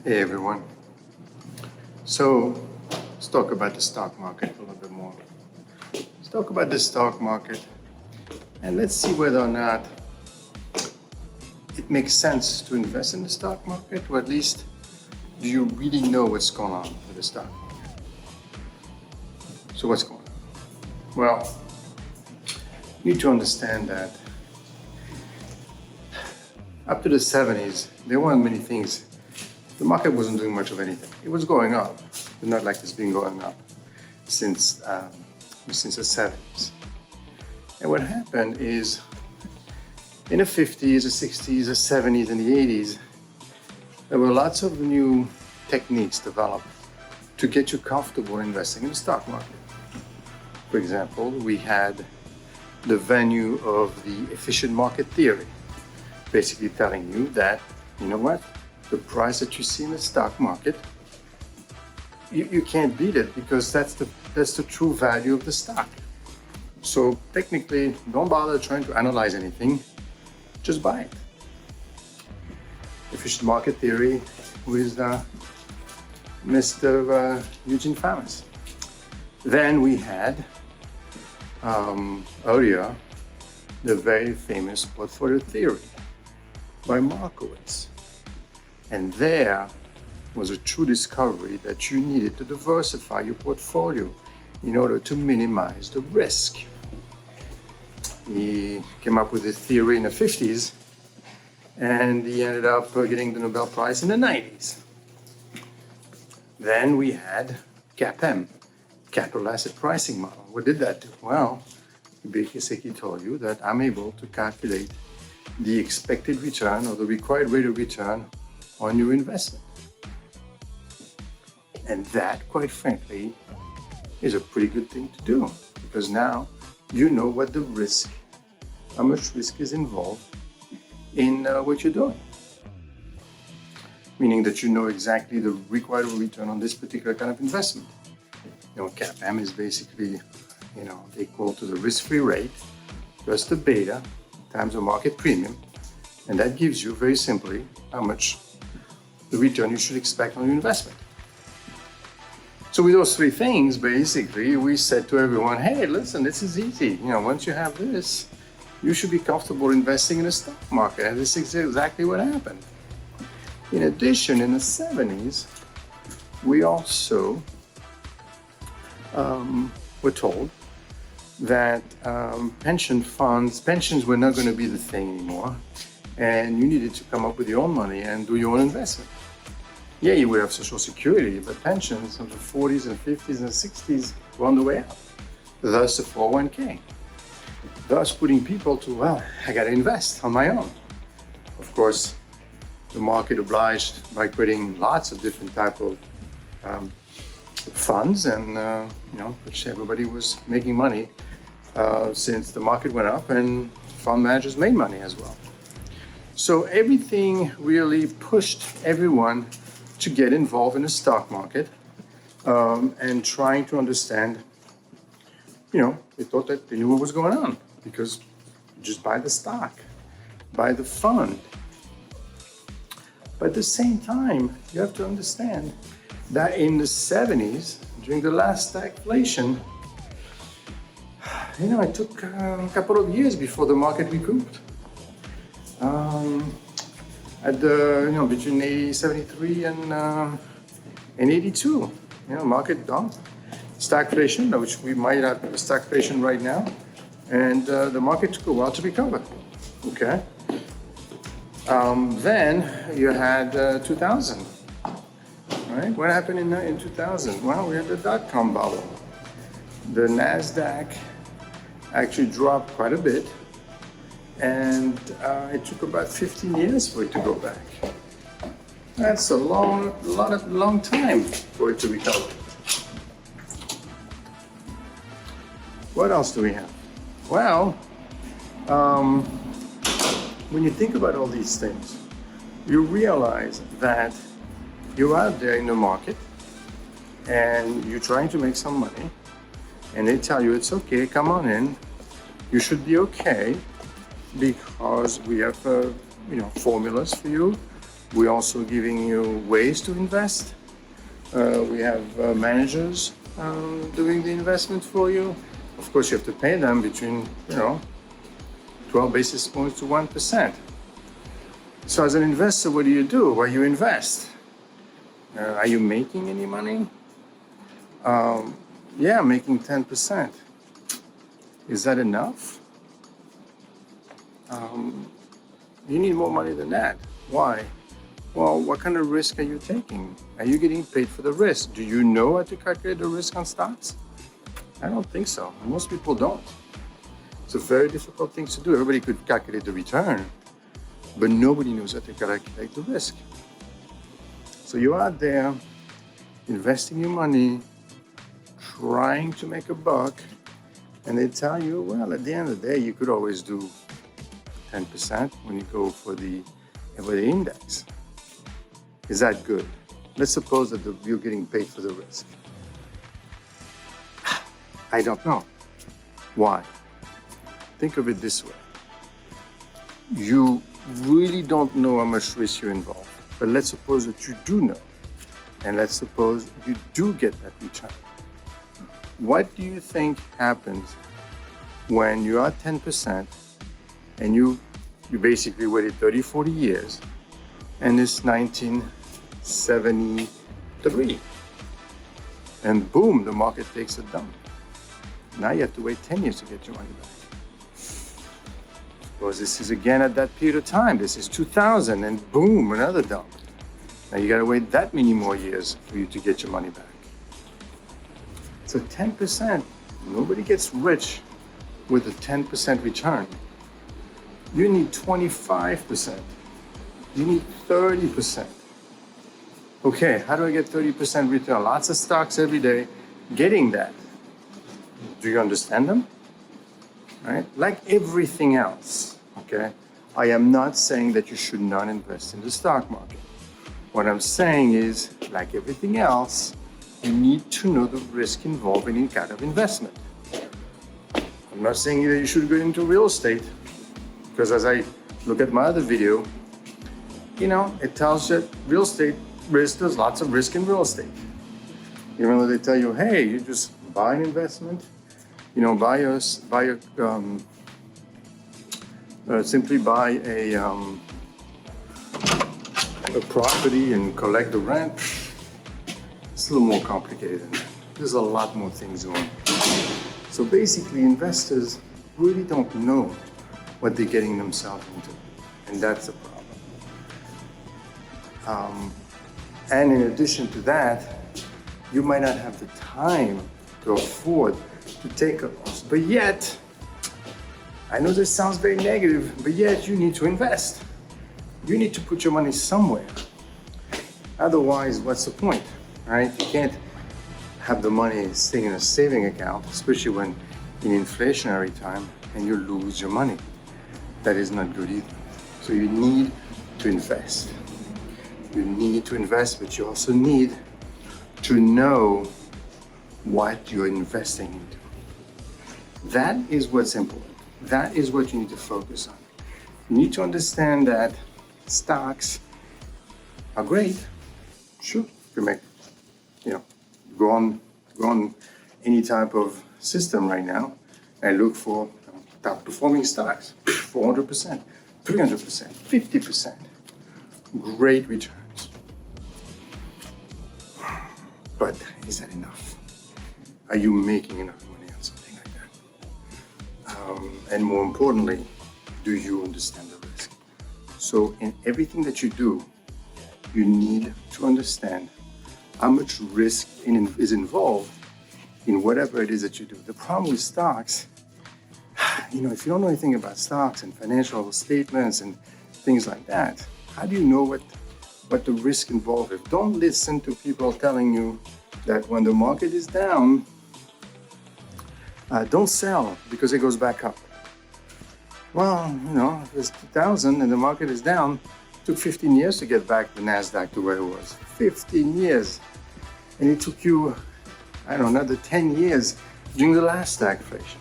Hey everyone. So let's talk about the stock market a little bit more. Let's talk about the stock market and let's see whether or not it makes sense to invest in the stock market, or at least do you really know what's going on with the stock market? So what's going on? Well, you need to understand that up to the 70s, there weren't many things. The market wasn't doing much of anything. It was going up, but not like it's been going up since the 70s. And what happened is in the 50s, the 60s, the 70s, and the 80s, there were lots of new techniques developed to get you comfortable investing in the stock market. For example, we had the venue of the efficient market theory, basically telling you that, you know what, the price that you see in the stock market, you can't beat it because that's the true value of the stock. So technically, don't bother trying to analyze anything, just buy it. Efficient market theory with Mr. Eugene Famos. Then we had earlier the very famous portfolio theory by Markowitz. And there was a true discovery that you needed to diversify your portfolio in order to minimize the risk. He came up with this theory in the 50s, and he ended up getting the Nobel Prize in the 90s. Then we had CapM, capital asset pricing model. What did that do? Well, he basically told you that I'm able to calculate the expected return or the required rate of return on your investment. And that, quite frankly, is a pretty good thing to do because now you know what the risk, how much risk is involved in what you're doing. Meaning that you know exactly the required return on this particular kind of investment. You know, CapM is basically, equal to the risk-free rate plus the beta times the market premium. And that gives you, very simply, how much the return you should expect on your investment. So with those three things, basically, we said to everyone, hey, listen, this is easy. Once you have this, you should be comfortable investing in the stock market. And this is exactly what happened. In addition, in the 70s, we also were told that pensions were not going to be the thing anymore. And you needed to come up with your own money and do your own investment. Yeah, you would have Social Security, but pensions of the 40s and 50s and 60s were on the way out. Thus the 401k. Thus putting people to, well, I got to invest on my own. Of course, the market obliged by creating lots of different type of funds and, which everybody was making money since the market went up and fund managers made money as well. So everything really pushed everyone to get involved in the stock market and trying to understand, they thought that they knew what was going on because just buy the stock, buy the fund. But at the same time, you have to understand that in the 70s, during the last stagflation, it took a couple of years before the market recouped. Between 73 and 82, market down. Stagflation, which we might have a stagflation right now, and the market took a while to recover. Okay. Then you had 2000. Right? What happened in 2000? Well, we had the dot-com bubble. The Nasdaq actually dropped quite a bit. And it took about 15 years for it to go back. That's a long time for it to recover. What else do we have? Well, when you think about all these things, you realize that you're out there in the market and you're trying to make some money, and they tell you it's okay, come on in, you should be okay. Because we have, formulas for you. We're also giving you ways to invest. We have managers doing the investment for you. Of course, you have to pay them between, 12 basis points to 1%. So as an investor, what do? Well, you invest. Are you making any money? Yeah, making 10%. Is that enough? You need more money than that. Why? Well, what kind of risk are you taking? Are you getting paid for the risk? Do you know how to calculate the risk on stocks? I don't think so. Most people don't. It's a very difficult thing to do. Everybody could calculate the return, but nobody knows how to calculate the risk. So you're out there investing your money, trying to make a buck, and they tell you, well, at the end of the day, you could always do 10% when you go for the index. Is that good? Let's suppose that you're getting paid for the risk. I don't know. Why? Think of it this way. You really don't know how much risk you're involved, but let's suppose that you do know, and let's suppose you do get that return. What do you think happens when you are 10% and you basically waited 30, 40 years, and it's 1973, and boom, the market takes a dump. Now you have to wait 10 years to get your money back. Because this is again at that period of time. This is 2000, and boom, another dump. Now you gotta wait that many more years for you to get your money back. So 10%, nobody gets rich with a 10% return. You need 25%. You need 30%. Okay, how do I get 30% return? Lots of stocks every day getting that. Do you understand them? Right? Like everything else, okay? I am not saying that you should not invest in the stock market. What I'm saying is, like everything else, you need to know the risk involved in any kind of investment. I'm not saying that you should go into real estate, because as I look at my other video, it tells you that real estate risk, there's lots of risk in real estate. Even though they tell you, hey, you just buy an investment, simply buy a property and collect the rent. It's a little more complicated than that. There's a lot more things going on. So basically, investors really don't know what they're getting themselves into, and that's the problem. And in addition to that, you might not have the time to afford to take a loss. But yet, I know this sounds very negative, but yet you need to invest. You need to put your money somewhere. Otherwise, what's the point, right? You can't have the money sitting in a saving account, especially when in inflationary time, and you lose your money. That is not good either. So you need to invest. You need to invest, but you also need to know what you're investing into. That is what's important. That is what you need to focus on. You need to understand that stocks are great. Sure, you make, go on any type of system right now and look for top performing stocks, 400%, 300%, 50%. Great returns. But is that enough? Are you making enough money on something like that? And more importantly, do you understand the risk? So in everything that you do, you need to understand how much risk is involved in whatever it is that you do. The problem with stocks, if you don't know anything about stocks and financial statements and things like that, how do you know what the risk involved is? Don't listen to people telling you that when the market is down, don't sell because it goes back up. Well, if it's 2000 and the market is down, it took 15 years to get back the NASDAQ to where it was. 15 years. And it took you, another 10 years during the last stagflation.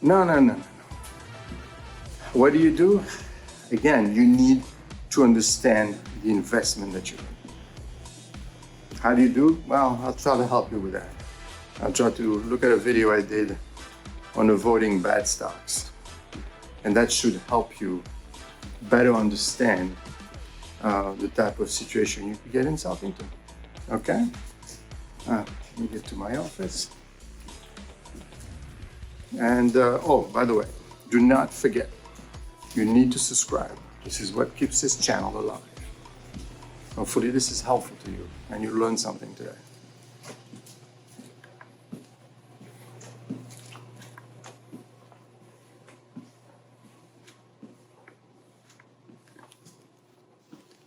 No. What do? Again, you need to understand the investment that you're in. How do you do? Well, I'll try to help you with that. I'll try to look at a video I did on avoiding bad stocks. And that should help you better understand the type of situation you could get yourself into. Okay? Let me get to my office. And, oh, by the way, do not forget, you need to subscribe. This is what keeps this channel alive. Hopefully this is helpful to you and you learned something today.